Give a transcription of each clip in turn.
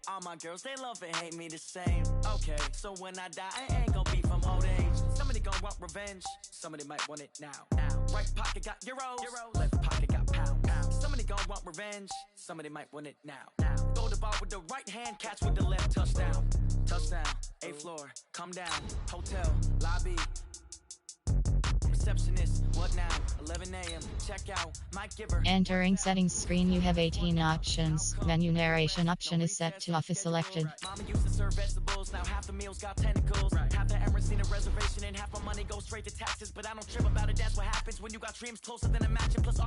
All my girls, they love and hate me the same. Okay, so when I die, I ain't gonna be from old age. Somebody gonna want revenge, somebody might want it now. Right pocket got euros, left pocket got pounds. Somebody gonna want revenge, somebody might want it now. Throw the ball with the right hand, catch with the left, touchdown. Touchdown, 8th floor, come down, hotel, lobby. Receptionist, what now? 11 a.m. Check out, might give her. Entering settings screen, you have 18 options. Menu narration option is set to office selected. Mama used to serve vegetables, now half the meals got tentacles. Half the Emirates seen a reservation and half my money goes straight to taxes. But I don't trip about it, that's what happens when you got dreams closer than a match. And plus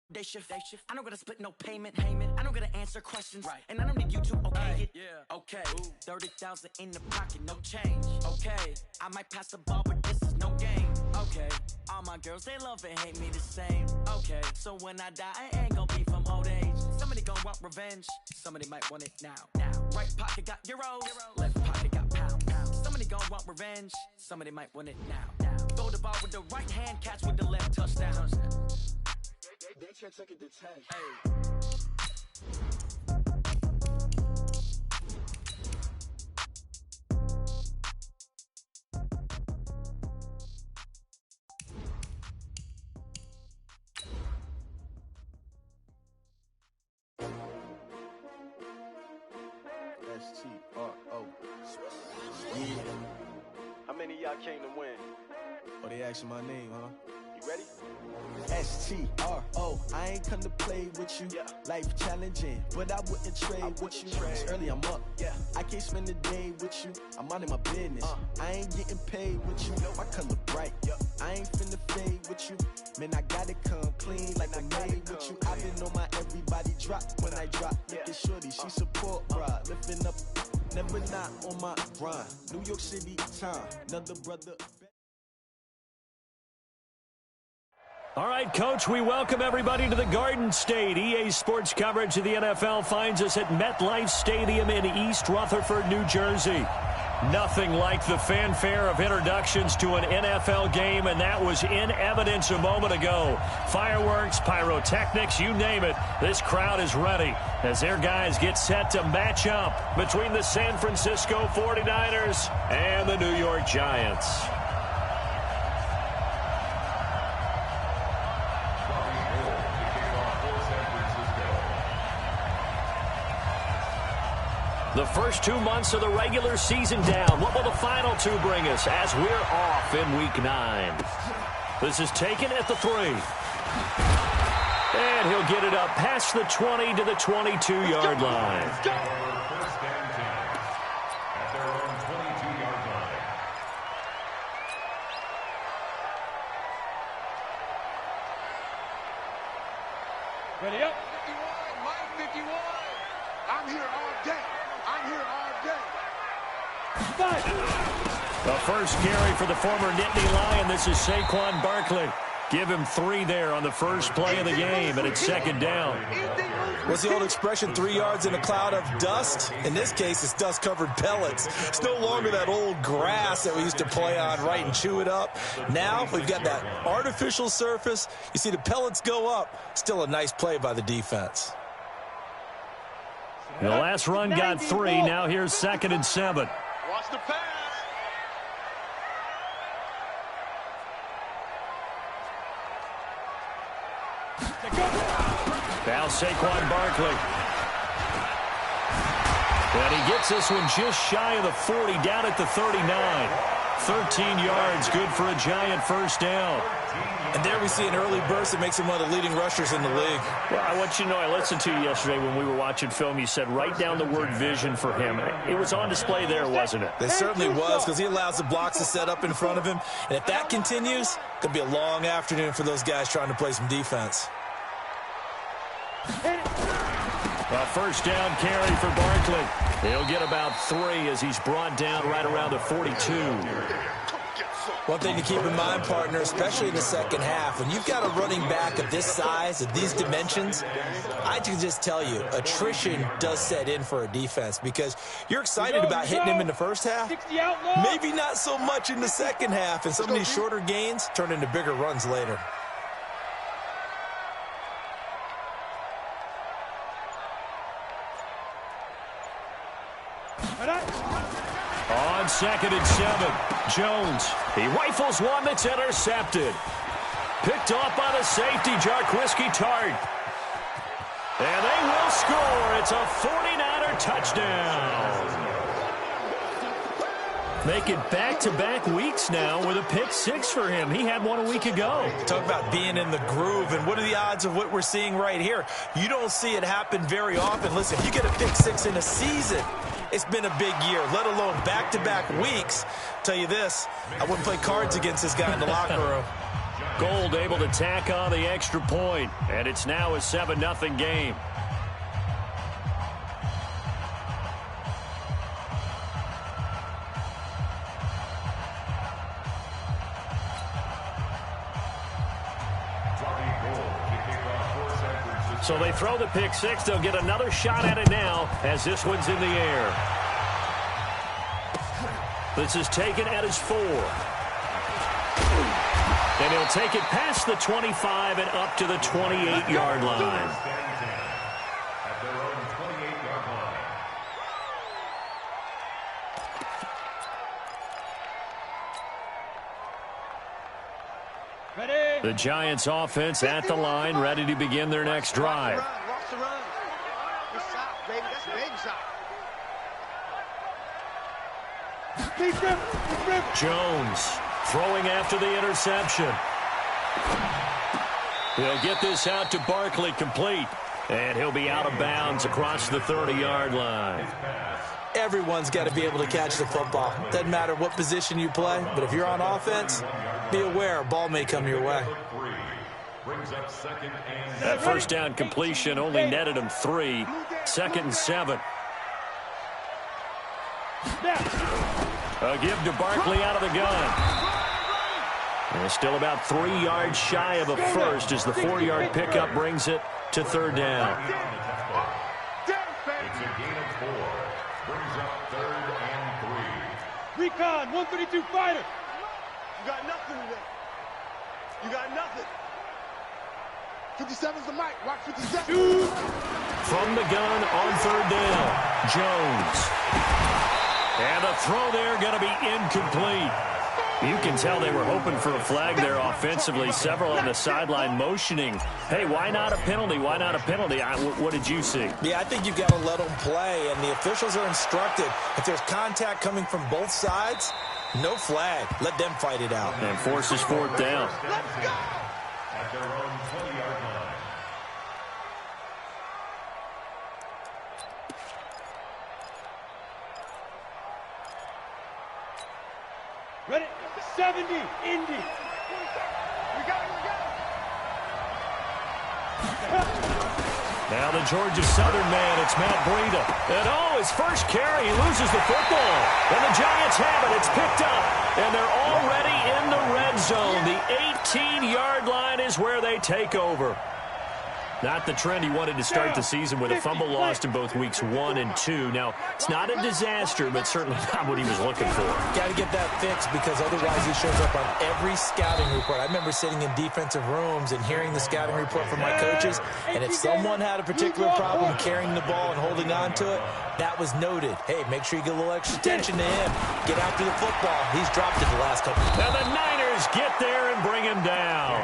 Day shift. I don't gotta split no payment. I don't gotta answer questions. And I don't need you to okay it. Okay. 30,000 in the pocket, no change. Okay. I might pass the ball, but this is no game. Okay. All my girls, they love and hate me the same. Okay. So when I die, I ain't gonna be from old age. Somebody gonna want revenge. Somebody might want it now. Right pocket got euros. Left pocket got pounds. Somebody gonna want revenge. Somebody might want it now. Throw the ball with the right hand, catch with the left, touchdown. They can't take it to 10. Hey. STRO. Yeah. How many of y'all came to win? Oh, they asking my name, huh? You ready? STRO. I ain't come to play with you. Life challenging, but I wouldn't trade with you. It's early, I'm up. I can't spend the day with you. I'm out of my business. I ain't getting paid with you. My color bright. I ain't finna fade with you. Man, I gotta come clean like I made with you. I've been on my everybody drop when I drop. Look at shorty, she support, bruh. Lifting up, never not on my grind. New York City time, another brother. All right, Coach, we welcome everybody to the Garden State. EA Sports coverage of the NFL finds us at MetLife Stadium in East Rutherford, New Jersey. Nothing like the fanfare of introductions to an NFL game, and that was in evidence a moment ago. Fireworks, pyrotechnics, you name it. This crowd is ready as their guys get set to match up between the San Francisco 49ers and the New York Giants. The first 2 months of the regular season down. What will the final two bring us as we're off in Week 9? This is taken at the 3. And he'll get it up past the 20 to the 22-yard line. Ready up. 51, Mike 51. I'm here all day. I'm here all day. The first carry for the former Nittany Lion. This is Saquon Barkley. Give him 3 there on the first play of the game, and it's second down. What's the old expression, 3 yards in a cloud of dust? In this case, it's dust-covered pellets. It's no longer that old grass that we used to play on, right, and chew it up. Now we've got that artificial surface. You see the pellets go up. Still a nice play by the defense. The last run got 3. Now here's 2nd and 7. Watch the pass. Now Saquon Barkley. And he gets this one just shy of the 40, down at the 39. 13 yards, good for a Giant first down. And there we see an early burst that makes him one of the leading rushers in the league. Well, I want you to know, I listened to you yesterday when we were watching film. You said write down the word vision for him. It was on display there, wasn't it? It certainly was, because he allows the blocks to set up in front of him. And if that continues, it could be a long afternoon for those guys trying to play some defense. A first down carry for Barkley. He'll get about 3 as he's brought down right around the 42. One thing to keep in mind, partner, especially in the second half, when you've got a running back of this size, of these dimensions, I can just tell you, attrition does set in for a defense because you're excited about hitting him in the first half, maybe not so much in the second half, and some of these shorter gains turn into bigger runs later. On 2nd and 7, Jones. He rifles one that's intercepted. Picked off by the safety, Jarquiski Tart. And they will score. It's a 49er touchdown. Make it back-to-back weeks now with a pick 6 for him. He had one a week ago. Talk about being in the groove, and what are the odds of what we're seeing right here? You don't see it happen very often. Listen, if you get a pick 6 in a season, it's been a big year, let alone back-to-back weeks. Tell you this, I wouldn't play cards against this guy in the locker room. Gold able to tack on the extra point, and it's now a 7-0 game. So they throw the pick 6. They'll get another shot at it now as this one's in the air. This is taken at his 4. And he'll take it past the 25 and up to the 28-yard line. The Giants offense at the line, ready to begin their next drive. Jones throwing after the interception. He'll get this out to Barkley, complete. And he'll be out of bounds across the 30-yard line. Everyone's got to be able to catch the football. Doesn't matter what position you play, but if you're on offense, be aware a ball may come your way. That first down completion only netted him 3. 2nd and 7. A give to Barkley out of the gun. And still about 3 yards shy of a first as the 4-yard pickup brings it to 3rd down. It's a gain of 4. Brings up 3rd and 3. Recon, 132 fighter. You got nothing today. You got nothing. 57's the mic. Watch 57. From the gun on 3rd down, Jones. And the throw there going to be incomplete. You can tell they were hoping for a flag there offensively. Several on the sideline motioning. Hey, why not a penalty? Why not a penalty? What did you see? Yeah, I think you've got to let them play, and the officials are instructed. If there's contact coming from both sides, no flag. Let them fight it out. And forces 4th down. Let's go. At their own 20-yard line. Ready? 70, Indy. We got it. Now the Georgia Southern man, it's Matt Breida. And his first carry, he loses the football. And the Giants have it, it's picked up. And they're already in the red zone. The 18-yard line is where they take over. Not the trend he wanted to start the season with a fumble lost in both weeks 1 and 2. Now, it's not a disaster, but certainly not what he was looking for. Got to get that fixed because otherwise he shows up on every scouting report. I remember sitting in defensive rooms and hearing the scouting report from my coaches, and if someone had a particular problem carrying the ball and holding on to it, that was noted. Hey, make sure you get a little extra attention to him. Get after the football. He's dropped it the last couple. And the Niners get there and bring him down.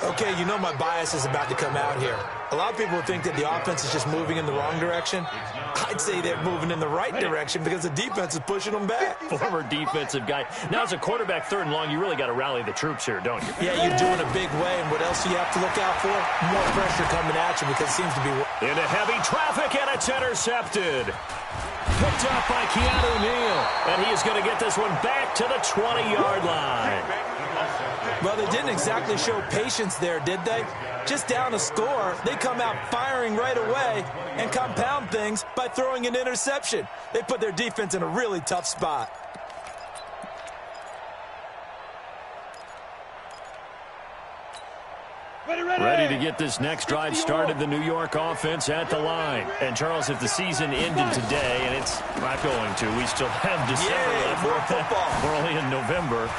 Okay, you know my bias is about to come out here. A lot of people think that the offense is just moving in the wrong direction. I'd say they're moving in the right direction because the defense is pushing them back. Former defensive guy. Now, as a quarterback 3rd and long, you really got to rally the troops here, don't you? Yeah, you do in a big way. And what else do you have to look out for? More pressure coming at you because it seems to be... Into heavy traffic, and it's intercepted. Picked up by Keanu Neal. And he is going to get this one back to the 20-yard line. Well, they didn't exactly show patience there, did they? Just down a score, they come out firing right away and compound things by throwing an interception. They put their defense in a really tough spot. Ready to get this next drive started, the New York offense at the line. And, Charles, if the season ended today, and it's not going to, we still have December left. More football. We're only in November.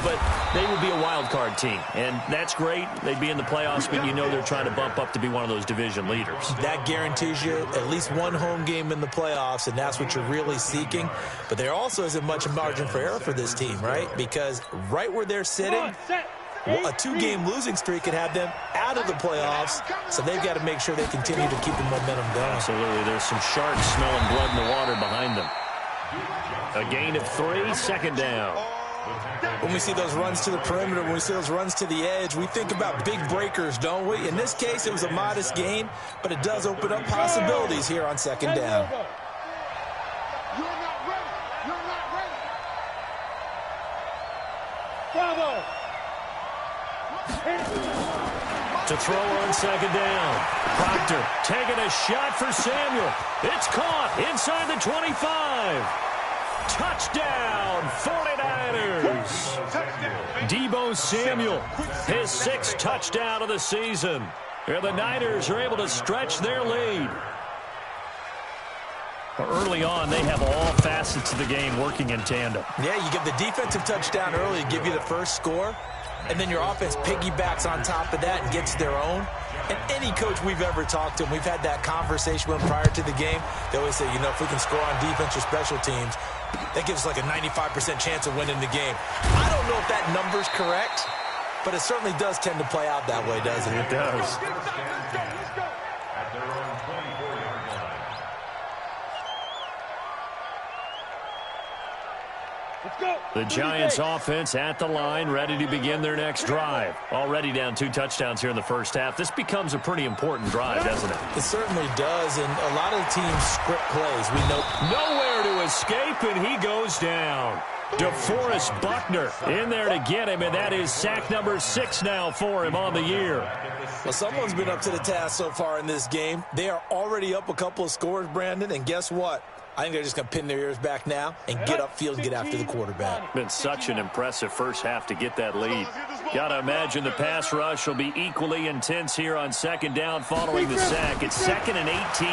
But they would be a wild card team. And that's great. They'd be in the playoffs, but you know they're trying to bump up to be one of those division leaders. That guarantees you at least one home game in the playoffs, and that's what you're really seeking. But there also isn't much margin for error for this team, right? Because right where they're sitting, a 2-game losing streak could have them out of the playoffs, so they've got to make sure they continue to keep the momentum going. Absolutely. There's some sharks smelling blood in the water behind them. A gain of 3, second down. When we see those runs to the perimeter, when we see those runs to the edge, we think about big breakers, don't we? In this case, it was a modest gain, but it does open up possibilities here on second down. You're not ready. You're not ready. Bravo. To throw on second down. Proctor taking a shot for Samuel. It's caught inside the 25. Touchdown, 49ers. Deebo Samuel, his 6th touchdown of the season. And the Niners are able to stretch their lead. Early on, they have all facets of the game working in tandem. Yeah, you get the defensive touchdown early to give you the first score, and then your offense piggybacks on top of that and gets their own. And any coach we've ever talked to, and we've had that conversation with them prior to the game, they always say, you know, if we can score on defense or special teams, that gives us like a 95% chance of winning the game. I don't know if that number's correct, but it certainly does tend to play out that way, doesn't it? It does. The Giants offense at the line, ready to begin their next drive. Already down 2 touchdowns here in the first half. This becomes a pretty important drive, doesn't it? It certainly does, and a lot of the teams script plays. We know nowhere to escape, and he goes down. DeForest Buckner in there to get him, and that is sack number 6 now for him on the year. Well, someone's been up to the task so far in this game. They are already up a couple of scores, Brandon, and guess what? I think they're just going to pin their ears back now and get upfield and get after the quarterback. Been such an impressive first half to get that lead. Got to imagine the pass rush will be equally intense here on second down following the sack. It's 2nd and 18.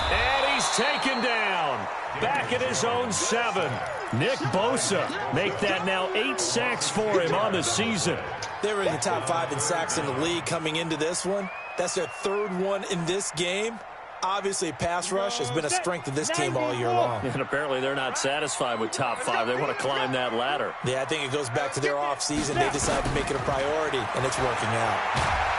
And he's taken down. Back at his own 7. Nick Bosa make that now 8 sacks for him on the season. They were in the top 5 in sacks in the league coming into this one. That's their 3rd one in this game. Obviously, pass rush has been a strength of this team all year long. And apparently they're not satisfied with top 5. They want to climb that ladder. Yeah, I think it goes back to their offseason. They decided to make it a priority, and it's working out.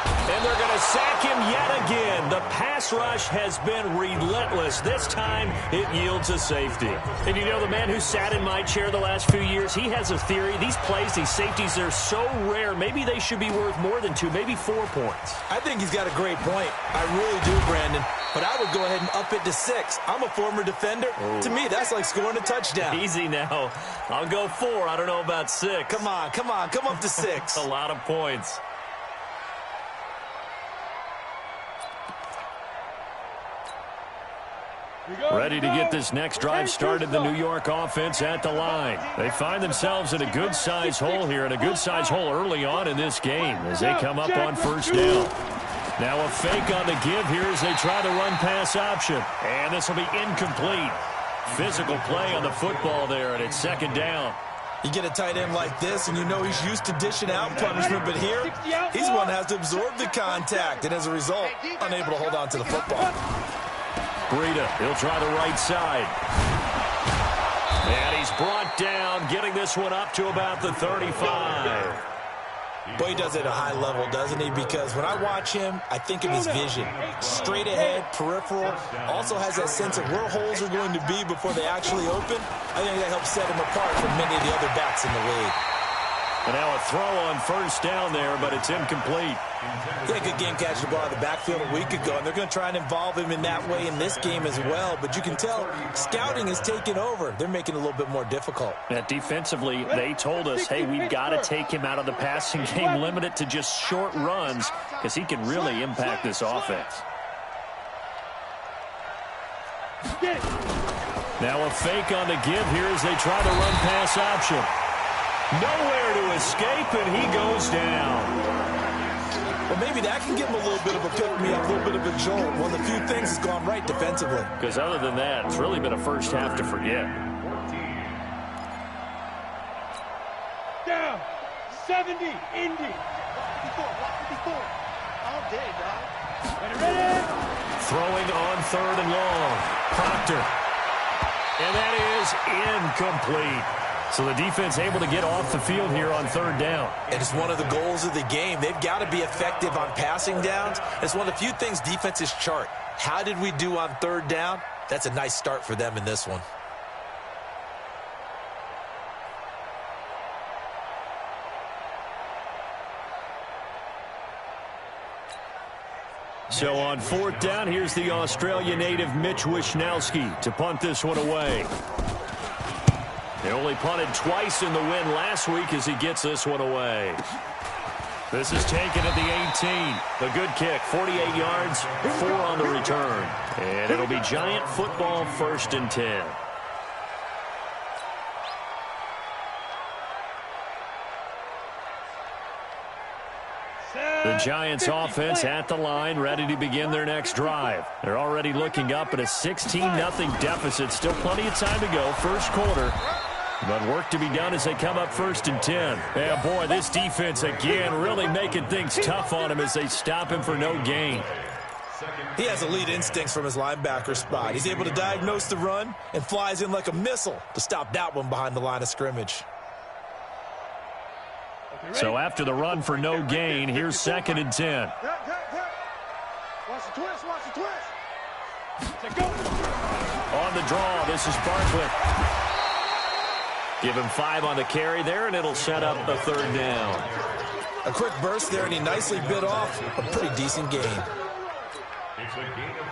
And they're going to sack him yet again. The pass rush has been relentless. This time, it yields a safety. And you know, the man who sat in my chair the last few years, he has a theory. These plays, these safeties, they're so rare. Maybe they should be worth more than 2, maybe 4 points. I think he's got a great point. I really do, Brandon. But I would go ahead and up it to 6. I'm a former defender. To me, that's like scoring a touchdown. Easy now. I'll go 4. I don't know about 6. Come on. Come up to 6. A lot of points. Ready to get this next drive started, the New York offense at the line. They find themselves in a good-sized hole here, and a good-sized hole early on in this game as they come up on first down. Now a fake on the give here as they try the run-pass option. And this will be incomplete. Physical play on the football there, and it's second down. You get a tight end like this, and you know he's used to dishing out punishment, but here, he's one that has to absorb the contact, and as a result, unable to hold on to the football. Breida, he'll try the right side. And he's brought down, getting this one up to about the 35. Boy, he does it at a high level, doesn't he? Because when I watch him, I think of his vision. Straight ahead, peripheral, also has that sense of where holes are going to be before they actually open. I think that helps set him apart from many of the other backs in the league. And now a throw on first down there, but it's incomplete. He had a good game catching the ball in the backfield a week ago, and they're going to try and involve him in that way in this game as well. But you can tell scouting has taken over. They're making it a little bit more difficult. And defensively, they told us, hey, we've got to take him out of the passing game, limit it to just short runs, because he can really impact this offense. Now a fake on the give here as they try the run-pass option. Nowhere to escape, and he goes down. Well, maybe that can give him a little bit of a pick-me-up, a little bit of a jolt. One of the few things has gone right defensively. Because other than that, it's really been a first half to forget. Down. 70, Indy. 154. All day, dog. Ready? Throwing on 3rd and long. Proctor. And that is incomplete. So the defense able to get off the field here on 3rd down. And it's one of the goals of the game. They've got to be effective on passing downs. It's one of the few things defenses chart. How did we do on 3rd down? That's a nice start for them in this one. So on 4th down, here's the Australia native Mitch Wishnowsky to punt this one away. He only punted twice in the win last week as he gets this one away. This is taken at the 18. A good kick, 48 yards, 4 on the return. And it'll be Giant football 1st and 10. The Giants offense at the line, ready to begin their next drive. They're already looking up at a 16-0 deficit. Still plenty of time to go, first quarter. But work to be done as they come up 1st and 10. Yeah, boy, this defense again really making things tough on him as they stop him for no gain. He has elite instincts from his linebacker spot. He's able to diagnose the run and flies in like a missile to stop that one behind the line of scrimmage. So after the run for no gain, here's 2nd and 10. Watch the twist. Watch the twist. On the draw, this is Barkley. Give him 5 on the carry there, and it'll set up a 3rd down. A quick burst there, and he nicely bit off a pretty decent gain. It's a gain of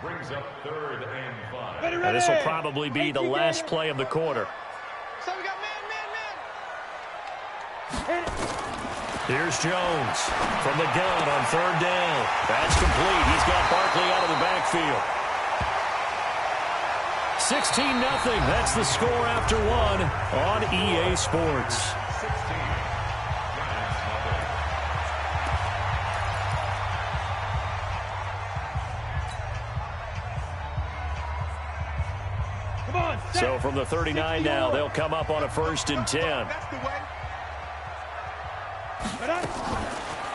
5. Brings up 3rd and 5. And this will probably be the last play of the quarter. So we got man. Here's Jones from the gun on 3rd down. That's complete. He's got Barkley out of the backfield. 16-0. That's the score after 1 on EA Sports. 16. Come on. So from the 39 now, they'll come up on a 1st and 10. That's the way.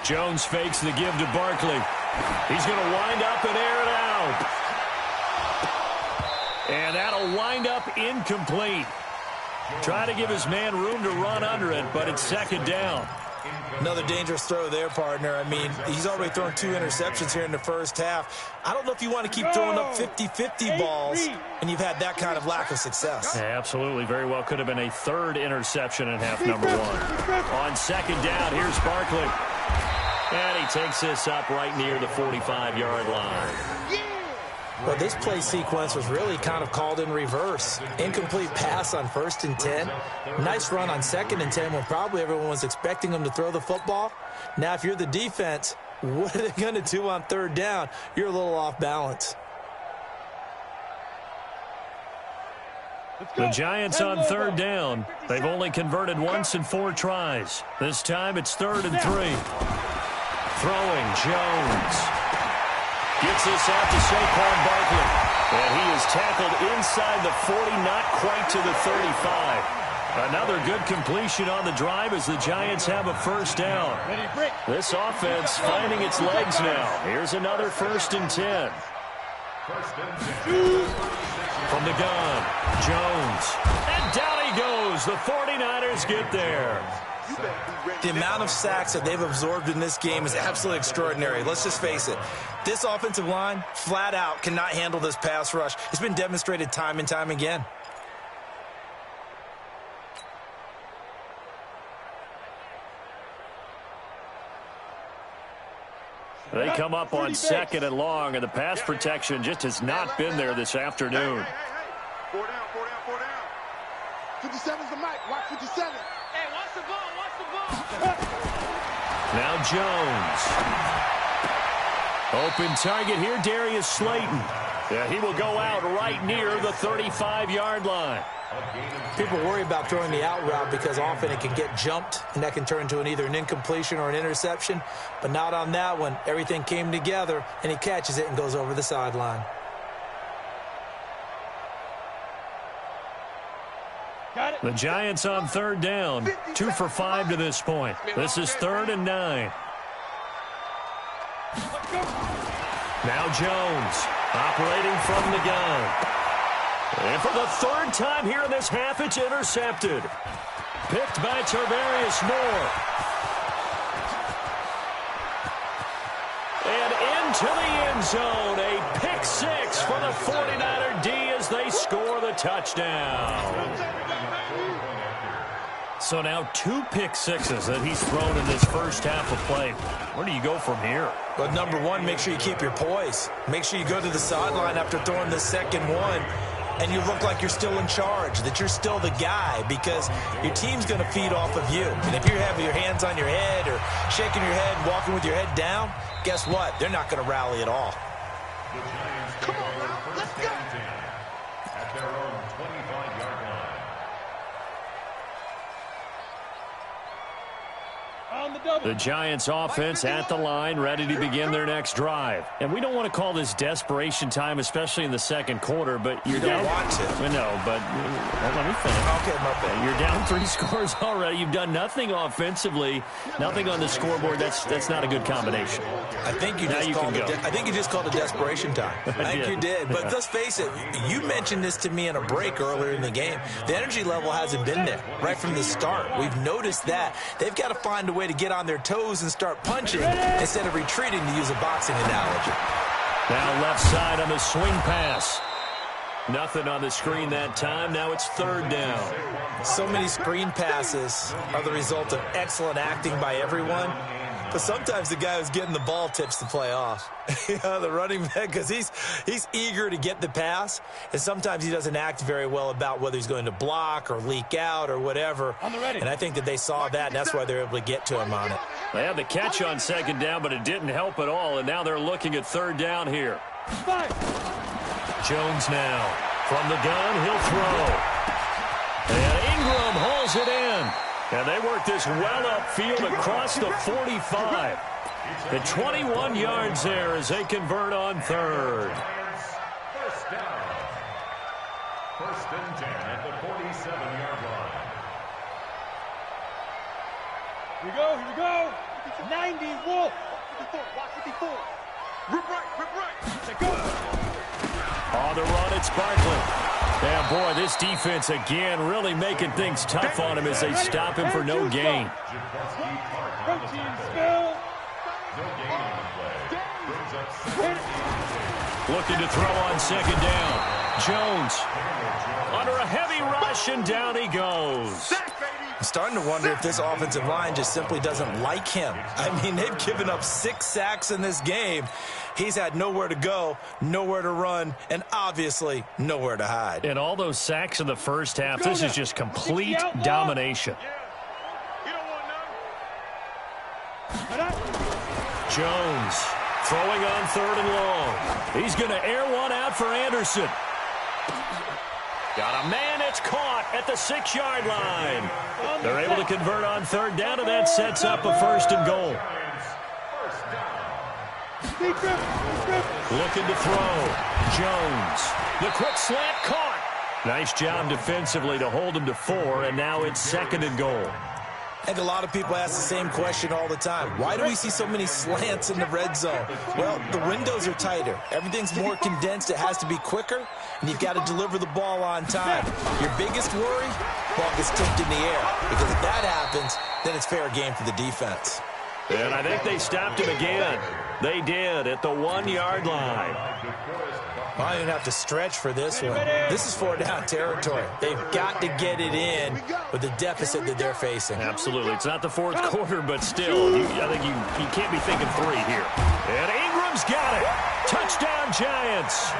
Jones fakes the give to Barkley. He's going to wind up and air it out. And that'll wind up incomplete. Try to give his man room to run under it, but it's 2nd down. Another dangerous throw there, partner. I mean, he's already thrown 2 interceptions here in the first half. I don't know if you want to keep throwing up 50-50 balls, and you've had that kind of lack of success. Yeah, absolutely. Very well could have been a 3rd interception in half number 1. On 2nd down, here's Barkley. And he takes this up right near the 45-yard line. Well, this play sequence was really kind of called in reverse. Incomplete pass on 1st and 10. Nice run on 2nd and 10 when probably everyone was expecting him to throw the football. Now, if you're the defense, what are they going to do on 3rd down? You're a little off balance. The Giants on 3rd down. They've only converted once in 4 tries. This time it's 3rd and 3. Throwing, Jones. Gets this out to Saquon Barkley. And he is tackled inside the 40, not quite to the 35. Another good completion on the drive as the Giants have a 1st down. This offense finding its legs now. Here's another 1st and 10. From the gun, Jones. And down he goes. The 49ers get there. The amount of sacks that they've absorbed in this game is absolutely extraordinary. Let's just face it. This offensive line, flat out, cannot handle this pass rush. It's been demonstrated time and time again. They come up on 2nd and long, and the pass protection just has not been there this afternoon. Hey. 4 down. 57's the mic. Watch 57. Hey, watch the ball. Now Jones. Open target here, Darius Slayton. Yeah, he will go out right near the 35-yard line. People worry about throwing the out route because often it can get jumped, and that can turn into either an incompletion or an interception. But not on that one. Everything came together, and he catches it and goes over the sideline. The Giants on third down. 2 for 5 to this point. This is 3rd and 9. Now Jones operating from the gun. And for the 3rd time here in this half, it's intercepted. Picked by Tarvarius Moore. And into the end zone. A pick 6 for the 49er D as they score the touchdown. So now 2 pick sixes that he's thrown in this first half of play. Where do you go from here? But number one, make sure you keep your poise. Make sure you go to the sideline after throwing the second one, and you look like you're still in charge, that you're still the guy, because your team's going to feed off of you. And if you're having your hands on your head or shaking your head, walking with your head down, guess what? They're not going to rally at all. Come on, now. Let's go. At their own 25-yard line. The Giants offense at the line, ready to begin their next drive. And we don't want to call this desperation time, especially in the second quarter, but you're down. You don't want to. No, but let me finish. Okay, my bad. You're down 3 scores already. You've done nothing offensively, nothing on the scoreboard. That's not a good combination. I think you just called it desperation time. I think you did. But let's face it, you mentioned this to me in a break earlier in the game. The energy level hasn't been there right from the start. We've noticed that. They've got to find a way to get on their toes and start punching instead of retreating, to use a boxing analogy. Now left side on the swing pass. Nothing on the screen that time. Now it's 3rd down. So many screen passes are the result of excellent acting by everyone. But sometimes the guy who's getting the ball tips the play off. The running back, because he's eager to get the pass, and sometimes he doesn't act very well about whether he's going to block or leak out or whatever. And I think that they saw that, and that's why they're able to get to him on it. They had the catch on 2nd down, but it didn't help at all, and now they're looking at 3rd down here. Jones now from the gun, he'll throw. And Ingram hauls it in. And they work this well upfield across the 45. At 21 yards there as they convert on 3rd. First down. 1st and 10 at the 47-yard line. Here we go. 90, Wolf. 54, watch 54. Rip right. Let go. On the run, it's Barkley. Yeah, boy, this defense again really making things tough on him as they stop him for no gain. Looking to throw on 2nd down. Jones under a heavy rush, and down he goes. I'm starting to wonder if this offensive line just simply doesn't like him. I mean, they've given up 6 sacks in this game. He's had nowhere to go, nowhere to run, and obviously nowhere to hide. And all those sacks in the first half, this is just complete domination. Jones throwing on 3rd and long. He's going to air one out for Anderson. Got a man, it's caught at the 6-yard line. They're able to convert on 3rd down, and that sets up a 1st and goal. Looking to throw. Jones. The quick slant caught. Nice job defensively to hold him to 4, and now it's 2nd and goal. I think a lot of people ask the same question all the time. Why do we see so many slants in the red zone? Well, the windows are tighter. Everything's more condensed. It has to be quicker, and you've got to deliver the ball on time. Your biggest worry, ball gets tipped in the air, because if that happens, then it's fair game for the defense. And I think they stopped him again. They did at the 1-yard line. I don't even have to stretch for this one. This is 4-down territory. They've got to get it in with the deficit that they're facing. Absolutely. It's not the 4th quarter, but still, I think you can't be thinking 3 here. And Ingram's got it. Touchdown, Giants.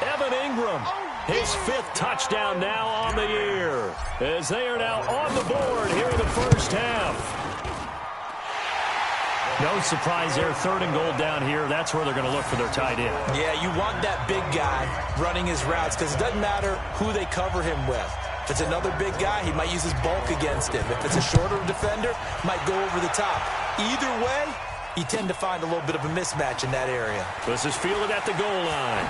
Evan Ingram, his 5th touchdown now on the year, as they are now on the board here in the first half. No surprise there. 3rd and goal down here. That's where they're going to look for their tight end. Yeah, you want that big guy running his routes because it doesn't matter who they cover him with. If it's another big guy, he might use his bulk against him. If it's a shorter defender, might go over the top. Either way, you tend to find a little bit of a mismatch in that area. This is fielded at the goal line.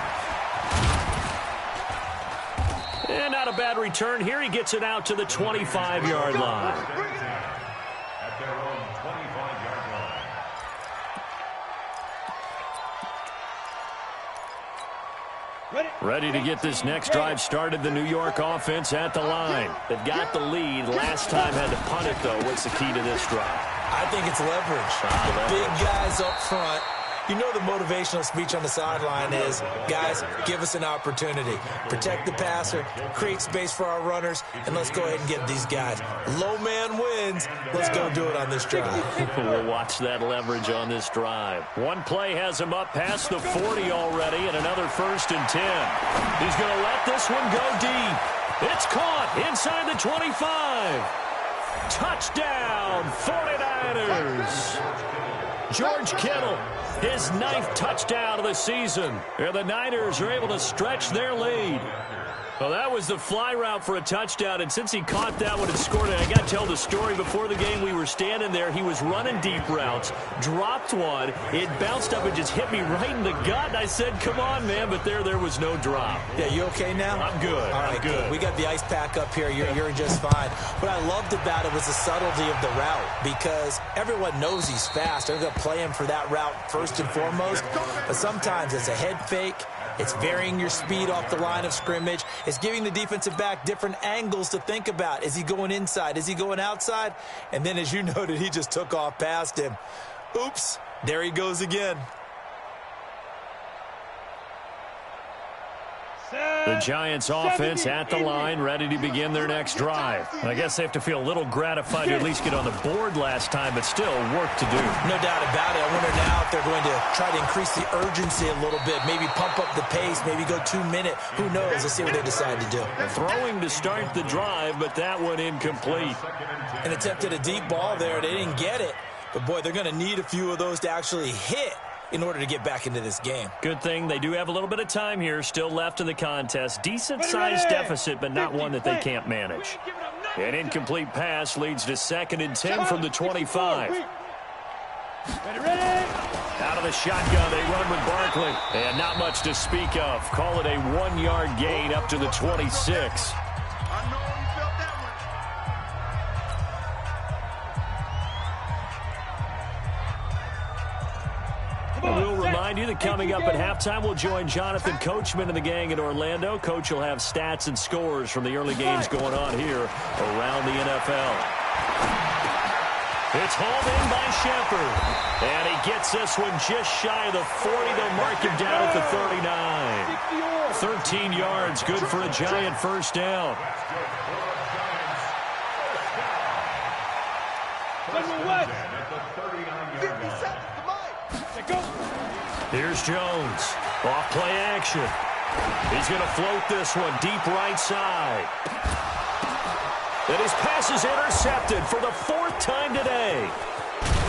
And not a bad return here. He gets it out to the 25-yard line. At their own 25-yard line. Ready to get this next drive started. The New York offense at the line. They've got the lead. Last time had to punt it, though. What's the key to this drive? I think it's leverage. Big guys up front. You know the motivational speech on the sideline is, guys, give us an opportunity. Protect the passer, create space for our runners, and let's go ahead and get these guys. Low man wins. Let's go do it on this drive. We'll watch that leverage on this drive. One play has him up past the 40 already, and another 1st and 10. He's going to let this one go deep. It's caught inside the 25. Touchdown, 49ers. George Kittle, his 9th touchdown of the season. And the Niners are able to stretch their lead. Well, that was the fly route for a touchdown, and since he caught that one and scored it, I got to tell the story. Before the game, we were standing there. He was running deep routes, dropped one. It bounced up and just hit me right in the gut, and I said, come on, man, but there was no drop. Yeah, you okay now? I'm good. All right, I'm good. We got the ice pack up here. You're just fine. What I loved about it was the subtlety of the route, because everyone knows he's fast. They're going to play him for that route first and foremost, but sometimes it's a head fake. It's varying your speed off the line of scrimmage. It's giving the defensive back different angles to think about. Is he going inside? Is he going outside? And then, as you noted, he just took off past him. Oops, there he goes again. The Giants offense at the line, ready to begin their next drive. I guess they have to feel a little gratified to at least get on the board last time, but still work to do. No doubt about it. I wonder now if they're going to try to increase the urgency a little bit, maybe pump up the pace, maybe go 2-minute. Who knows? Let's see what they decide to do. Throwing to start the drive, but that one incomplete. An attempt at a deep ball there. They didn't get it. But, boy, they're going to need a few of those to actually hit in order to get back into this game. Good thing they do have a little bit of time here still left in the contest. Decent-sized deficit, but not one that they can't manage. An incomplete pass leads to 2nd and 10 from the 25. Out of the shotgun, they run with Barkley. And not much to speak of. Call it a 1-yard gain up to the 26. We'll remind you that coming up at halftime, we'll join Jonathan Coachman and the gang in Orlando. Coach will have stats and scores from the early games going on here around the NFL. It's hauled in by Shepard. And he gets this one just shy of the 40. They'll mark him down at the 39. 13 yards, good for a Giant first down. Here's Jones. Off play action. He's going to float this one deep right side. And his pass is intercepted for the 4th time today.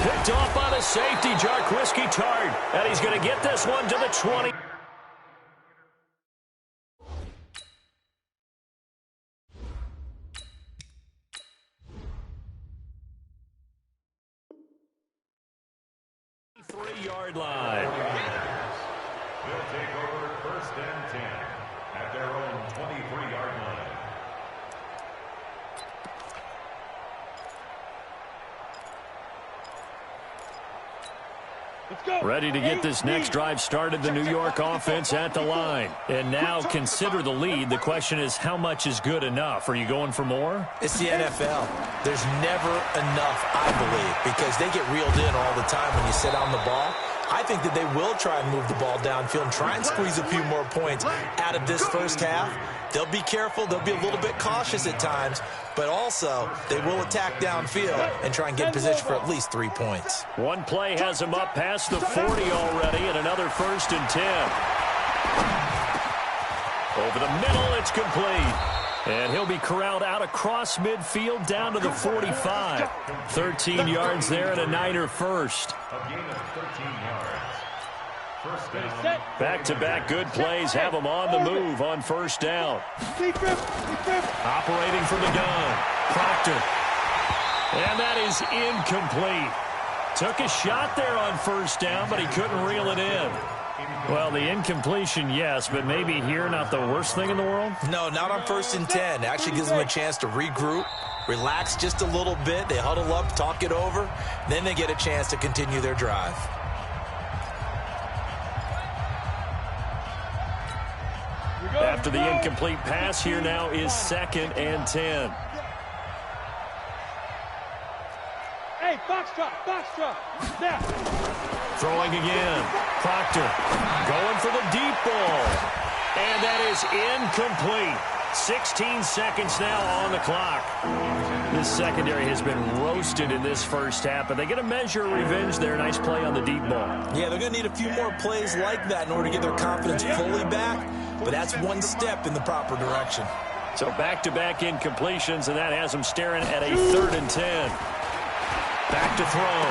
Picked off by the safety, Jarquiski Tart. And he's going to get this one to the 20. Three-yard line. They'll take over 1st and 10 at their own 23-yard line. Ready to get this next drive started. The New York offense at the line. And now consider the lead. The question is, how much is good enough? Are you going for more? It's the NFL. There's never enough, I believe, because they get reeled in all the time when you sit on the ball. I think that they will try and move the ball downfield and try and squeeze a few more points out of this first half. They'll be careful. They'll be a little bit cautious at times, but also they will attack downfield and try and get in position for at least 3 points. One play has him up past the 40 already, and another 1st and 10. Over the middle, it's complete. And he'll be corralled out across midfield down to the 45. 13 yards there and a Niner first. A gain of 13 yards. First down. Back-to-back good plays have him on the move on first down. Operating from the gun, Proctor. And that is incomplete. Took a shot there on first down, but he couldn't reel it in. Well, the incompletion, yes, but maybe here not the worst thing in the world? No, not on 1st and 10. Actually gives them a chance to regroup, relax just a little bit. They huddle up, talk it over. Then they get a chance to continue their drive. After the incomplete pass, here now is 2nd and 10. Hey, box drop. Now. Throwing again. Proctor going for the deep ball. And that is incomplete. 16 seconds now on the clock. This secondary has been roasted in this first half, but they get a measure of revenge there. Nice play on the deep ball. Yeah, they're going to need a few more plays like that in order to get their confidence fully back, but that's one step in the proper direction. So back-to-back incompletions, and that has them staring at a 3rd and 10. Back to throw.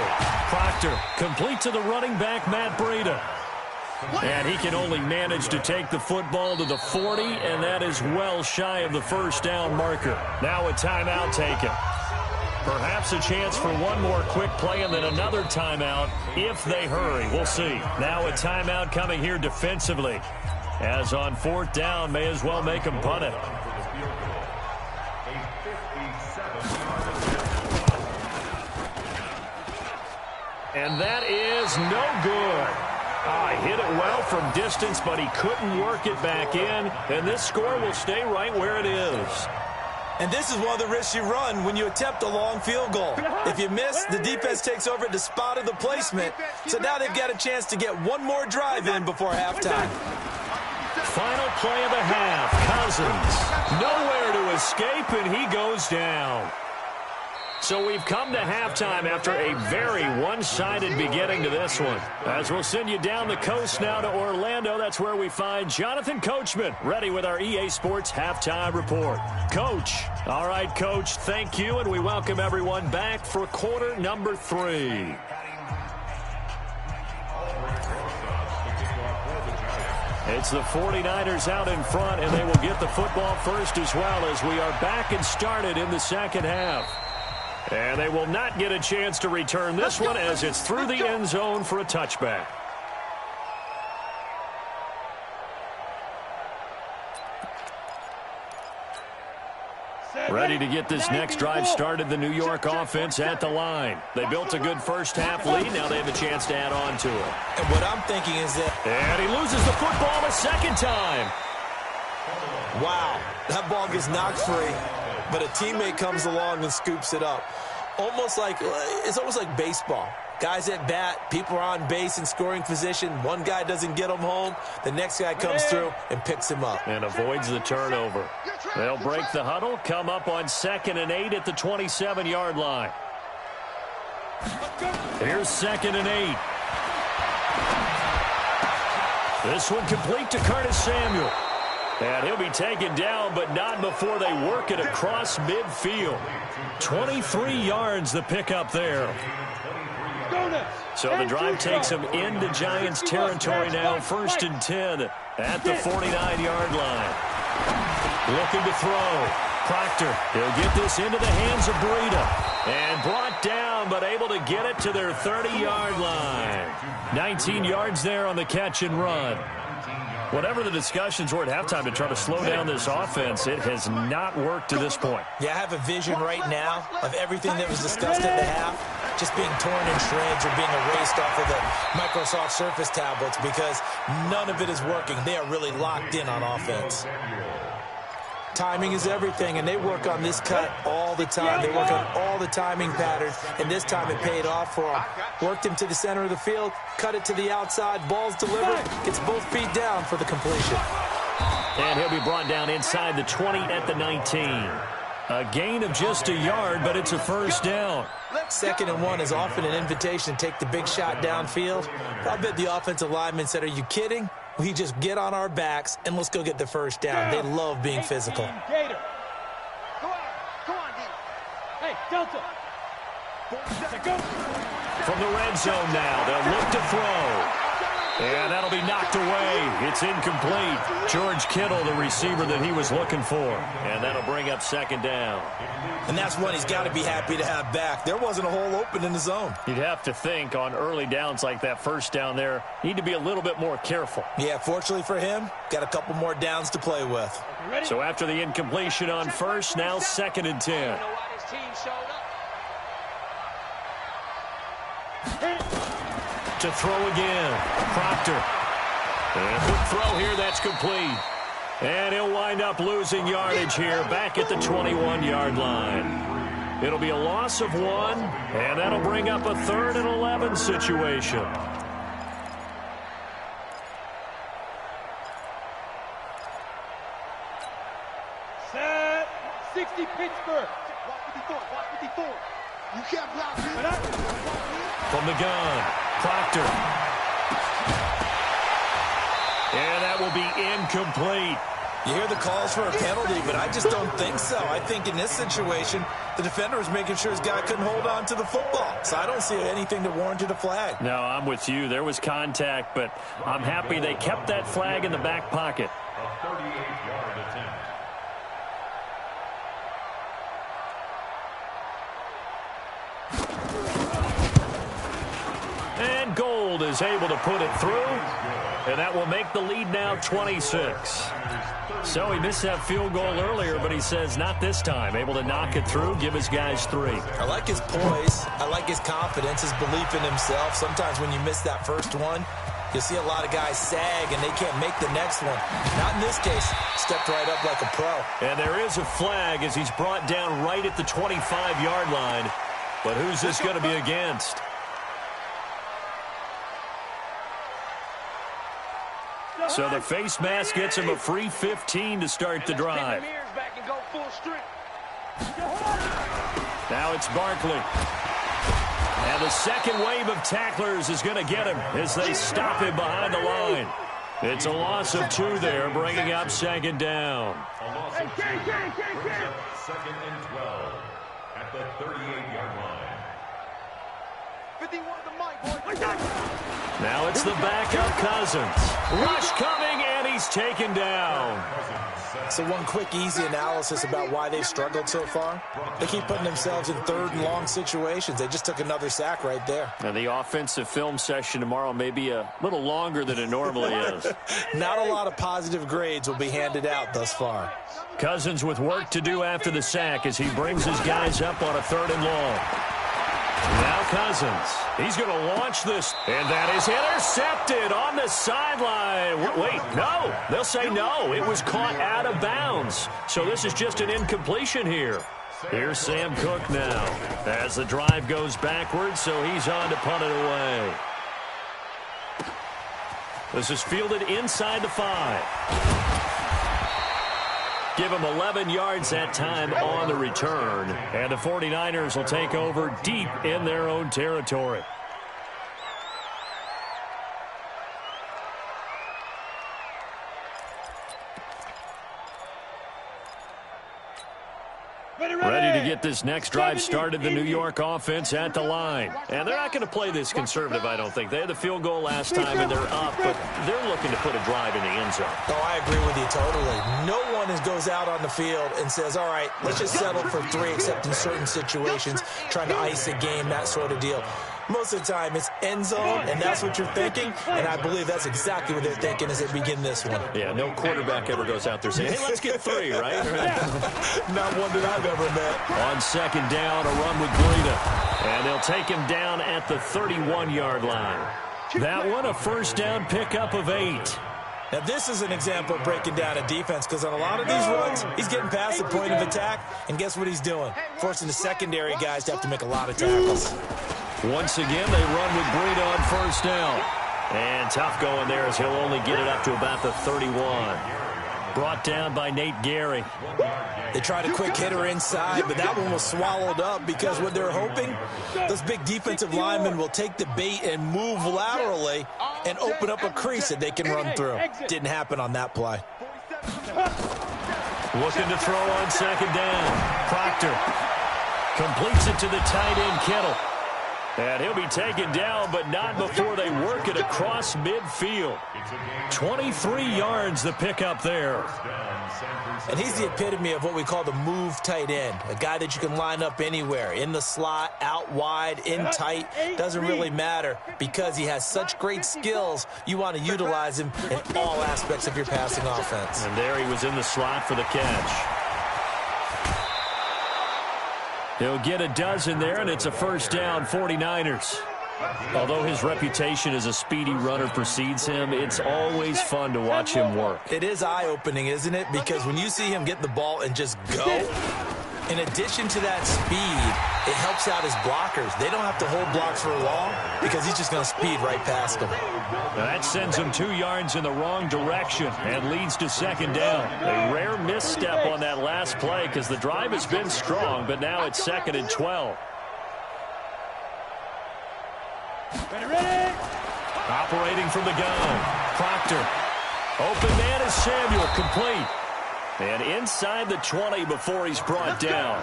Proctor complete to the running back, Matt Breida. And he can only manage to take the football to the 40, and that is well shy of the first down marker. Now a timeout taken. Perhaps a chance for one more quick play and then another timeout if they hurry. We'll see. Now a timeout coming here defensively. As on 4th down, may as well make them punt it. And that is no good. Hit it well from distance, but he couldn't work it back in. And this score will stay right where it is. And this is one of the risks you run when you attempt a long field goal. If you miss, the defense takes over at the spot of the placement. So now they've got a chance to get one more drive in before halftime. Final play of the half. Cousins nowhere to escape, and he goes down. So we've come to halftime after a very one-sided beginning to this one. As we'll send you down the coast now to Orlando, that's where we find Jonathan Coachman, ready with our EA Sports Halftime Report. Coach. All right, Coach, thank you, and we welcome everyone back for quarter number 3. It's the 49ers out in front, and they will get the football first as well as we are back and started in the second half. And they will not get a chance to return this one as it's through the end zone for a touchback. Ready to get this next drive started, the New York offense at the line. They built a good first half lead. Now they have a chance to add on to it. And what I'm thinking is that... And he loses the football a second time. Wow, that ball gets knocked free, but a teammate comes along and scoops it up. It's almost like baseball. Guys at bat, people are on base in scoring position. One guy doesn't get him home. The next guy comes through and picks him up. And avoids the turnover. They'll break the huddle, come up on 2nd and 8 at the 27-yard line. Here's 2nd and 8. This one complete to Curtis Samuel. And he'll be taken down, but not before they work it across midfield. 23 yards the pickup there. So the drive takes him into Giants territory now. 1st and 10 at the 49-yard line. Looking to throw. Proctor, he'll get this into the hands of Breida. And brought down, but able to get it to their 30-yard line. 19 yards there on the catch and run. Whatever the discussions were at halftime to try to slow down this offense, it has not worked to this point. Yeah, I have a vision right now of everything that was discussed at the half just being torn in shreds or being erased off of the Microsoft Surface tablets because none of it is working. They are really locked in on offense. Timing is everything, and they work on this cut all the time. They work on all the timing patterns, and this time it paid off for them. Worked him to the center of the field, cut it to the outside, ball's delivered, gets both feet down for the completion. And he'll be brought down inside the 20 at the 19. A gain of just a yard, but it's a first down. 2nd and 1 is often an invitation to take the big shot downfield. I bet the offensive lineman said, are you kidding? We just get on our backs and let's go get the first down. They love being physical. Delta. From the red zone now, they'll look to throw. And that'll be knocked away. It's incomplete. George Kittle, the receiver that he was looking for. And that'll bring up second down. And that's one he's got to be happy to have back. There wasn't a hole open in the zone. You'd have to think on early downs like that first down there, need to be a little bit more careful. Yeah, fortunately for him, got a couple more downs to play with. So after the incompletion on first, now 2nd and 10. To throw again, Proctor. And quick throw here, that's complete. And he'll wind up losing yardage here back at the 21-yard line. It'll be a loss of 1, and that'll bring up a 3rd and 11 situation. Set. 60 Pittsburgh. Watch 54. You can't block me. From the gun, Proctor. And that will be incomplete. You hear the calls for a penalty, but I just don't think so. I think in this situation, the defender was making sure his guy couldn't hold on to the football. So I don't see anything that warranted a flag. No, I'm with you. There was contact, but I'm happy they kept that flag in the back pocket. A 38-yard attempt. And Gold is able to put it through, and that will make the lead now 26. So he missed that field goal earlier, but he says not this time. Able to knock it through, give his guys 3. I like his poise. I like his confidence, his belief in himself. Sometimes when you miss that first one, you'll see a lot of guys sag, and they can't make the next one. Not in this case. Stepped right up like a pro. And there is a flag as he's brought down right at the 25-yard line. But who's this going to be against? So the face mask gets him a free 15 to start the drive. Now it's Barkley. And the second wave of tacklers is going to get him as they stop him behind the line. It's a loss of 2 there, bringing up 2nd down. A loss of 2 brings up 2nd and 12 at the 38-yard line. 51 to Mike, boy. Now it's the backup Cousins. Rush coming, and he's taken down. So one quick, easy analysis about why they've struggled so far. They keep putting themselves in 3rd and long situations. They just took another sack right there. Now the offensive film session tomorrow may be a little longer than it normally is. Not a lot of positive grades will be handed out thus far. Cousins with work to do after the sack as he brings his guys up on a 3rd and long. Now Cousins, he's going to launch this, and that is intercepted on the sideline. Wait, no, they'll say no. It was caught out of bounds. So this is just an incompletion here. Here's Sam Cook now as the drive goes backwards, so he's on to punt it away. This is fielded inside the 5. Give him 11 yards that time on the return. And the 49ers will take over deep in their own territory. Ready to get this next drive started, the New York offense at the line. And they're not going to play this conservative, I don't think. They had the field goal last time, and they're up, but they're looking to put a drive in the end zone. Oh, I agree with you totally. No one goes out on the field and says, all right, let's just settle for 3, except in certain situations, trying to ice a game, that sort of deal. Most of the time, it's end zone, and that's what you're thinking, and I believe that's exactly what they're thinking as they begin this one. Yeah, no quarterback ever goes out there saying, hey, let's get 3, right? Not one that I've ever met. On 2nd down, a run with Breida, and they'll take him down at the 31-yard line. That one, a first down pickup of 8. Now, this is an example of breaking down a defense, because on a lot of these runs, he's getting past the point of attack, and guess what he's doing? Forcing the secondary guys to have to make a lot of tackles. Once again, they run with Breida on first down. And tough going there as he'll only get it up to about the 31. Brought down by Nate Gary. They tried a quick hitter inside, but that one was swallowed up because what they're hoping, those big defensive linemen will take the bait and move laterally and open up a crease that they can run through. Didn't happen on that play. Looking to throw on 2nd down. Proctor. Completes it to the tight end, Kittle. And he'll be taken down, but not before they work it across midfield. 23 yards the pickup there. And he's the epitome of what we call the move tight end. A guy that you can line up anywhere. In the slot, out wide, in tight. Doesn't really matter because he has such great skills. You want to utilize him in all aspects of your passing offense. And there he was in the slot for the catch. He'll get a dozen there, and it's a first down, 49ers. Although his reputation as a speedy runner precedes him, it's always fun to watch him work. It is eye-opening, isn't it? Because when you see him get the ball and just go, in addition to that speed, it helps out his blockers. They don't have to hold blocks for long because he's just going to speed right past them. Now that sends him 2 yards in the wrong direction and leads to second down. A rare misstep on that last play because the drive has been strong, but now it's 2nd and 12. Ready. Operating from the gun, Proctor. Open man is Samuel, complete. And inside the 20 before he's brought down.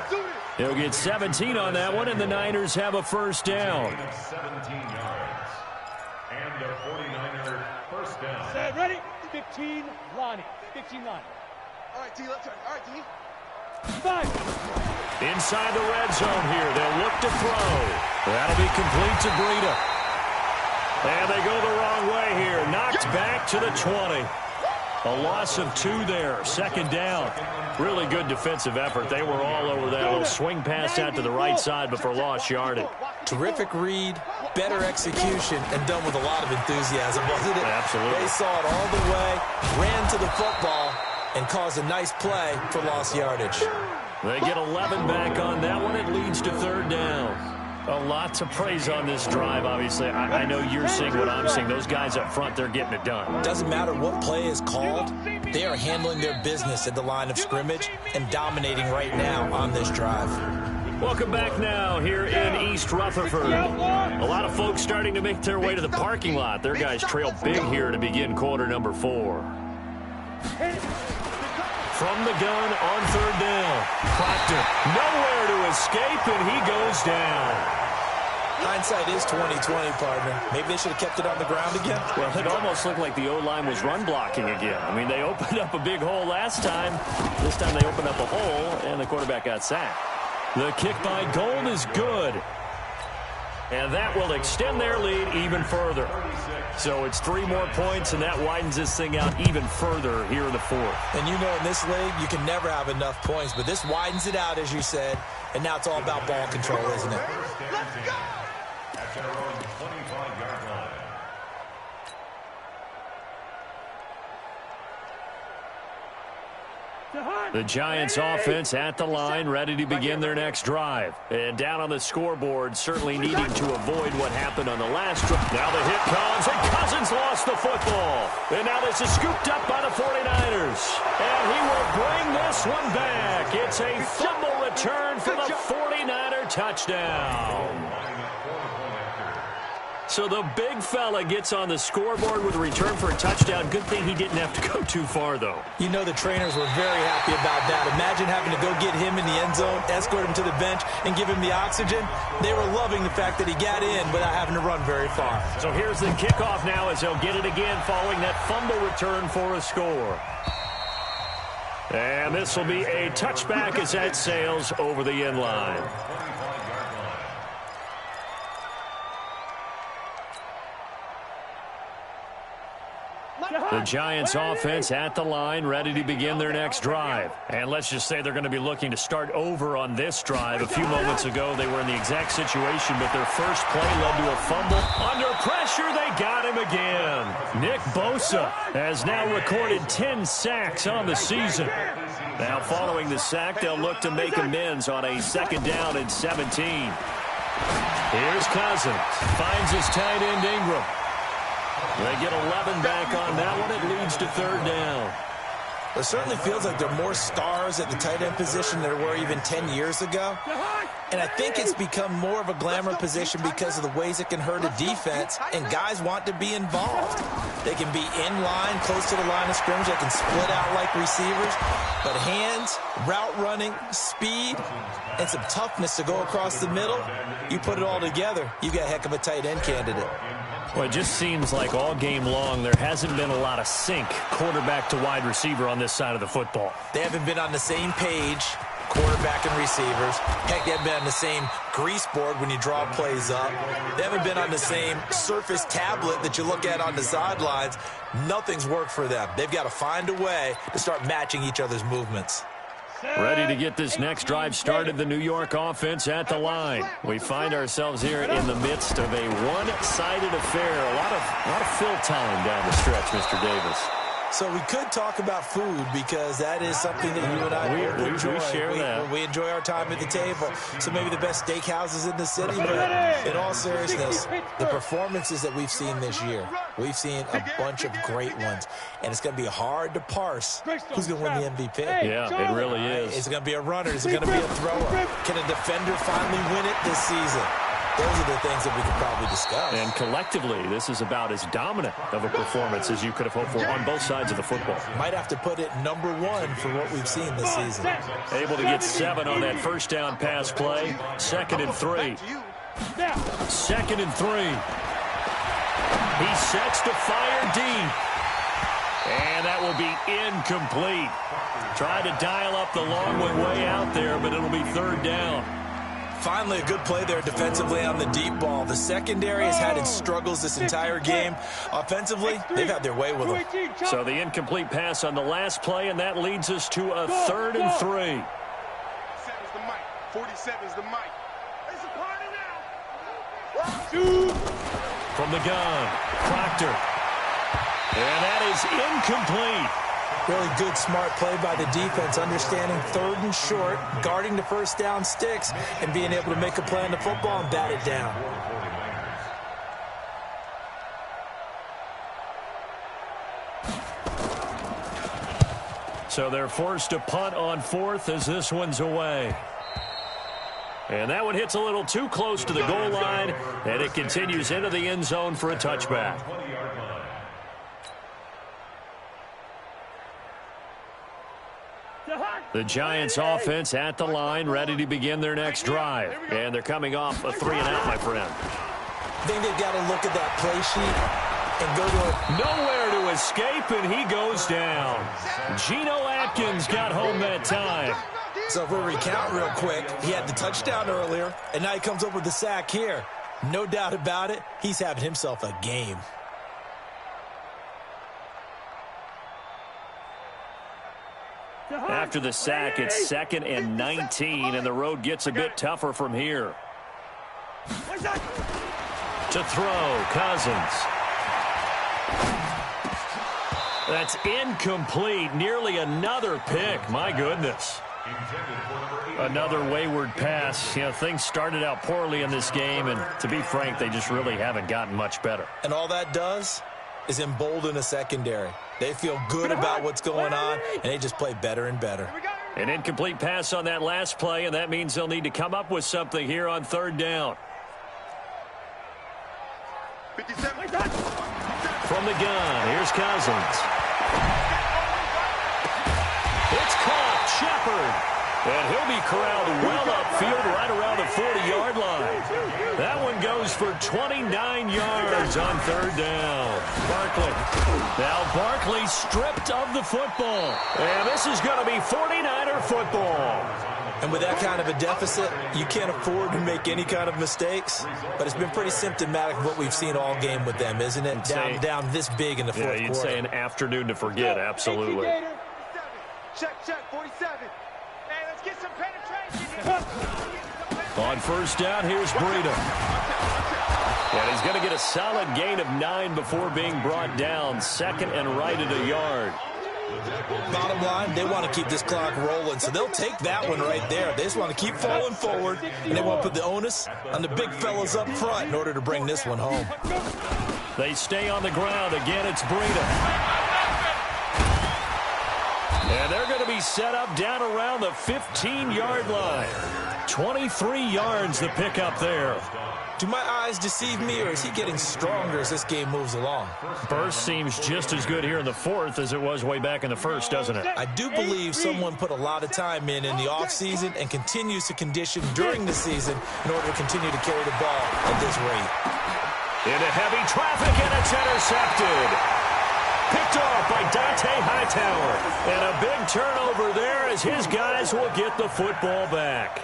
He'll get 17 on that one, and the Niners have a first down. 17 yards. And a 49er first down. Set, ready. 15, Lonnie. 15, Lonnie. All right, T, let's turn. All right, T. 5. Inside the red zone here. They'll look to throw. That'll be complete to Breida. And they go the wrong way here. Knocked back to the 20. A loss of 2 there. Second down. Really good defensive effort. They were all over that little swing pass out to the right side before lost yardage. Terrific read, better execution, and done with a lot of enthusiasm, wasn't it? Absolutely. They saw it all the way, ran to the football, and caused a nice play for lost yardage. They get 11 back on that one. It leads to third down. A lot to praise on this drive, obviously. I know you're seeing what I'm seeing. Those guys up front, they're getting it done. Doesn't matter what play is called. They are handling their business at the line of scrimmage and dominating right now on this drive. Welcome back now here in East Rutherford. A lot of folks starting to make their way to the parking lot. Their guys trail big here to begin quarter number 4. From the gun on third down. Proctor nowhere to escape, and he goes down. Hindsight is 20/20, partner. Maybe they should have kept it on the ground again. Well, it almost looked like the O-line was run blocking again. I mean, they opened up a big hole last time. This time they opened up a hole, and the quarterback got sacked. The kick by Gold is good. And that will extend their lead even further. So it's 3 more points, and that widens this thing out even further here in the 4th. And you know in this league, you can never have enough points. But this widens it out, as you said. And now it's all about ball control, isn't it? Let's go! At their own 25-yard line. The Giants offense at the line, ready to begin their next drive. And down on the scoreboard, certainly needing to avoid what happened on the last drive. Now the hit comes, and Cousins lost the football. And now this is scooped up by the 49ers. And he will bring this one back. It's a fumble return for the 49er touchdown. So the big fella gets on the scoreboard with a return for a touchdown. Good thing he didn't have to go too far, though. You know the trainers were very happy about that. Imagine having to go get him in the end zone, escort him to the bench, and give him the oxygen. They were loving the fact that he got in without having to run very far. So here's the kickoff now as they'll get it again following that fumble return for a score. And this will be a touchback as that sails over the end line. The Giants offense at the line, ready to begin their next drive. And let's just say they're going to be looking to start over on this drive. A few moments ago, they were in the exact situation, but their first play led to a fumble. Under pressure, they got him again. Nick Bosa has now recorded 10 sacks on the season. Now, following the sack, they'll look to make amends on a 2nd down and 17. Here's Cousins. Finds his tight end, Ingram. They get 11 back on that one. It leads to 3rd down. It certainly feels like there are more stars at the tight end position than there were even 10 years ago. And I think it's become more of a glamour position because of the ways it can hurt a defense, and guys want to be involved. They can be in line, close to the line of scrimmage. They can split out like receivers. But hands, route running, speed, and some toughness to go across the middle, you put it all together, you got a heck of a tight end candidate. Well, it just seems like all game long there hasn't been a lot of sync quarterback to wide receiver on this side of the football. They haven't been on the same page, quarterback and receivers. Heck, they haven't been on the same grease board when you draw plays up. They haven't been on the same surface tablet that you look at on the sidelines. Nothing's worked for them. They've got to find a way to start matching each other's movements. Ready to get this next drive started, the New York offense at the line. We find ourselves here in the midst of a one-sided affair. A lot of fill time down the stretch, Mr. Davis. So we could talk about food because that is something that you and I enjoy. We share that. We enjoy our time at the table. So maybe the best steakhouses in the city, but in all seriousness, the performances that we've seen this year, we've seen a bunch of great ones. And it's going to be hard to parse who's going to win the MVP. Yeah, it really is. Is it going to be a runner? Is it going to be a thrower? Can a defender finally win it this season? Those are the things that we could probably discuss. And collectively, this is about as dominant of a performance as you could have hoped for on both sides of the football. Might have to put it number one for what we've seen this season. Able to get 7 on that first down pass play. 2nd and 3. 2nd and 3. He sets to fire deep. And that will be incomplete. Tried to dial up the long one way out there, but it'll be 3rd down. Finally, a good play there defensively on the deep ball. The secondary has had its struggles this entire game. Offensively, they've had their way with them. So the incomplete pass on the last play, and that leads us to a 3rd and 3. 47's the mic. 47's the mic. It's a party now. From the gun, Proctor. And that is incomplete. Really good, smart play by the defense, understanding 3rd and short, guarding the first down sticks, and being able to make a play on the football and bat it down. So they're forced to punt on 4th as this one's away. And that one hits a little too close to the goal line, and it continues into the end zone for a touchback. The Giants offense at the line, ready to begin their next drive. And they're coming off a 3-and-out, my friend. I think they've got to look at that play sheet and go to it. Nowhere to escape, and he goes down. Geno Atkins got home that time. So if we recount real quick, he had the touchdown earlier, and now he comes up with the sack here. No doubt about it, he's having himself a game. After the sack, it's 2nd and 19, and the road gets a bit tougher from here. To throw, Cousins. That's incomplete. Nearly another pick. My goodness. Another wayward pass. You know, things started out poorly in this game, and to be frank, they just really haven't gotten much better. And all that does is embolden a secondary. They feel good about what's going on, and they just play better and better. An incomplete pass on that last play, and that means they'll need to come up with something here on 3rd down. 57. From the gun, here's Cousins. It's caught, Shepard. And he'll be corralled well upfield right around the 40-yard line. That one goes for 29 yards on 3rd down. Barkley. Now Barkley stripped of the football. And this is going to be 49er football. And with that kind of a deficit, you can't afford to make any kind of mistakes. But it's been pretty symptomatic of what we've seen all game with them, isn't it? Down this big in the fourth quarter. Yeah, you'd say an afternoon to forget, absolutely. Check, 47. Hey, let's get some penetration. On 1st down, here's Breida. And he's going to get a solid gain of 9 before being brought down. 2nd and right at a yard. Bottom line, they want to keep this clock rolling, so they'll take that one right there. They just want to keep falling forward, and they want to put the onus on the big fellas up front in order to bring this one home. They stay on the ground. Again, it's Breida. And they're going to be set up down around the 15-yard line. 23 yards the pickup there. Do my eyes deceive me, or is he getting stronger as this game moves along? Burst seems just as good here in the fourth as it was way back in the first, doesn't it? I do believe someone put a lot of time in the offseason and continues to condition during the season in order to continue to carry the ball at this rate. Into heavy traffic, and it's intercepted. Picked off by Dante Hightower. And a big turnover there as his guys will get the football back.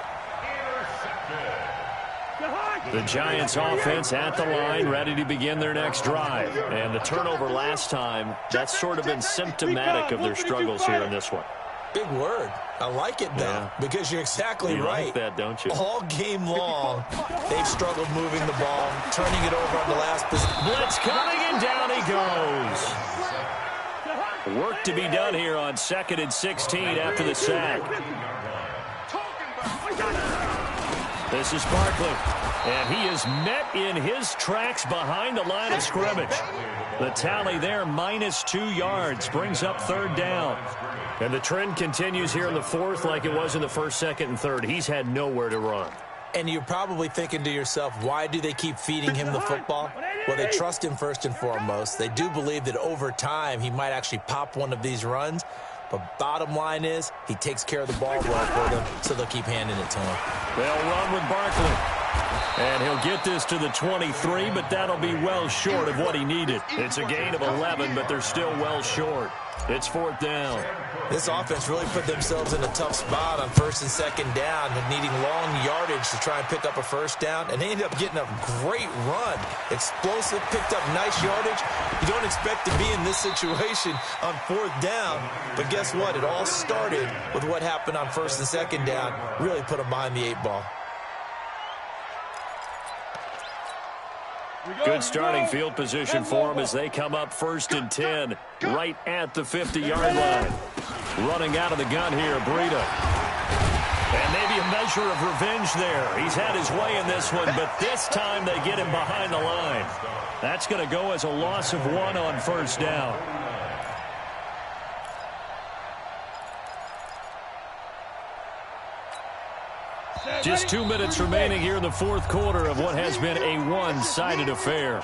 The Giants offense at the line, ready to begin their next drive. And the turnover last time, that's sort of been symptomatic of their struggles here in this one. Big word. I like it, though, because you're exactly right. Like that, don't you? All game long, they've struggled moving the ball, turning it over on the last possession. Blitz coming, and down he goes. Work to be done here on 2nd and 16 after the sack. This is Barkley, and he is met in his tracks behind the line of scrimmage. The tally there, -2 yards, brings up 3rd down. And the trend continues here in the fourth like it was in the first, second, and third. He's had nowhere to run. And you're probably thinking to yourself, why do they keep feeding him the football? Well, they trust him first and foremost. They do believe that over time he might actually pop one of these runs. But bottom line is, he takes care of the ball well for them, so they'll keep handing it to him. They'll run with Barkley. And he'll get this to the 23, but that'll be well short of what he needed. It's a gain of 11, but they're still well short. It's 4th down. This offense really put themselves in a tough spot on 1st and 2nd down, and needing long yardage to try and pick up a 1st down, and they ended up getting a great run. Explosive, picked up nice yardage. You don't expect to be in this situation on 4th down, but guess what? It all started with what happened on 1st and 2nd down. Really put them behind the 8 ball. Good starting field position for them as they come up 1st and 10, right at the 50-yard line. Running out of the gun here, Breida. And maybe a measure of revenge there. He's had his way in this one, but this time they get him behind the line. That's going to go as a loss of 1 on 1st down. Just 2 minutes remaining here in the fourth quarter of what has been a one-sided affair.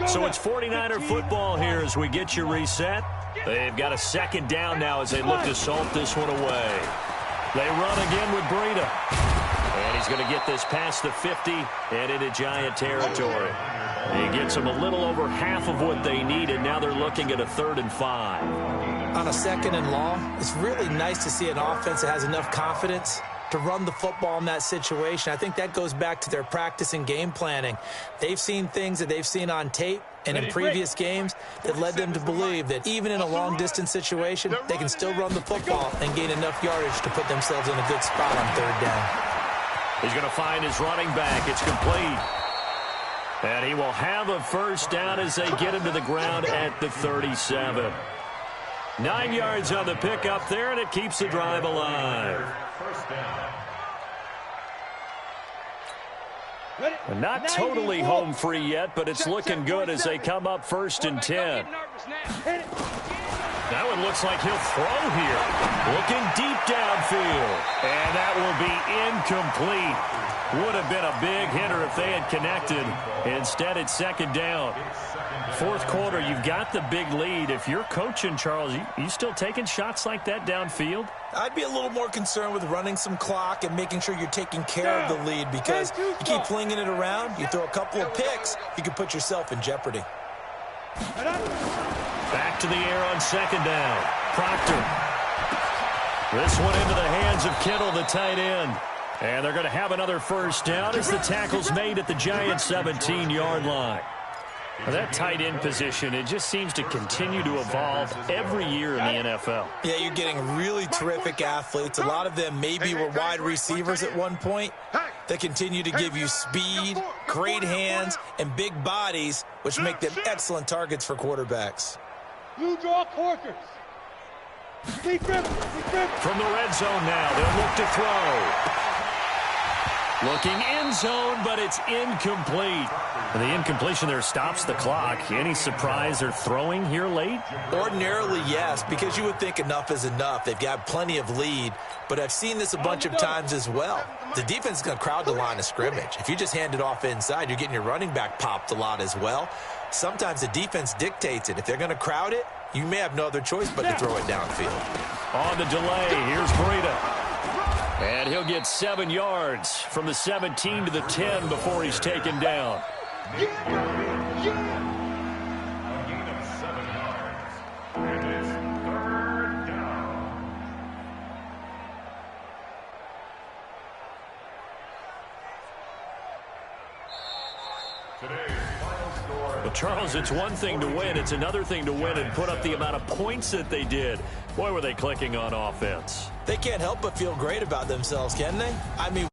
So it's 49er football here as we get you reset. They've got a 2nd down now as they look to salt this one away. They run again with Breida. And he's going to get this past the 50 and into Giant territory. He gets them a little over half of what they needed. Now they're looking at a 3rd and 5. On a 2nd and long, it's really nice to see an offense that has enough confidence to run the football in that situation. I think that goes back to their practice and game planning. They've seen things that they've seen on tape and in previous games that led them to believe that even in a long-distance situation, they can still run the football and gain enough yardage to put themselves in a good spot on 3rd down. He's going to find his running back. It's complete. And he will have a 1st down as they get him to the ground at the 37. 9 yards on the pickup there, and it keeps the drive alive. Not totally home free yet, but it's looking good as they come up 1st and 10. That one looks like he'll throw here. Looking deep downfield. And that will be incomplete. Would have been a big hitter if they had connected. Instead, it's 2nd down. 4th quarter, you've got the big lead. If you're coaching, Charles, you still taking shots like that downfield? I'd be a little more concerned with running some clock and making sure you're taking care of the lead, because you keep flinging it around, you throw a couple of picks, you can put yourself in jeopardy. Back to the air on 2nd down. Proctor. This one into the hands of Kittle, the tight end. And they're going to have another 1st down as the tackle's made at the Giants' 17-yard line. Now that tight end position, it just seems to continue to evolve every year in the NFL. Yeah, you're getting really terrific athletes. A lot of them maybe were wide receivers at one point. They continue to give you speed, great hands, and big bodies, which make them excellent targets for quarterbacks. You draw corkers. From the red zone now, they'll look to throw. Looking end zone, but it's incomplete. And the incompletion there stops the clock. Any surprise or throwing here late? Ordinarily, yes, because you would think enough is enough. They've got plenty of lead, but I've seen this a bunch of times as well. The defense is going to crowd the line of scrimmage. If you just hand it off inside, you're getting your running back popped a lot as well. Sometimes the defense dictates it. If they're going to crowd it, you may have no other choice but to throw it downfield. On the delay, here's Breida. And he'll get 7 yards from the 17 to the 10 before he's taken down. A gain of 7 yards. And it's 3rd down. Today's final score. Well, Charles, it's one thing to win. It's another thing to win and put up the amount of points that they did. Boy, were they clicking on offense. They can't help but feel great about themselves, can they? I mean...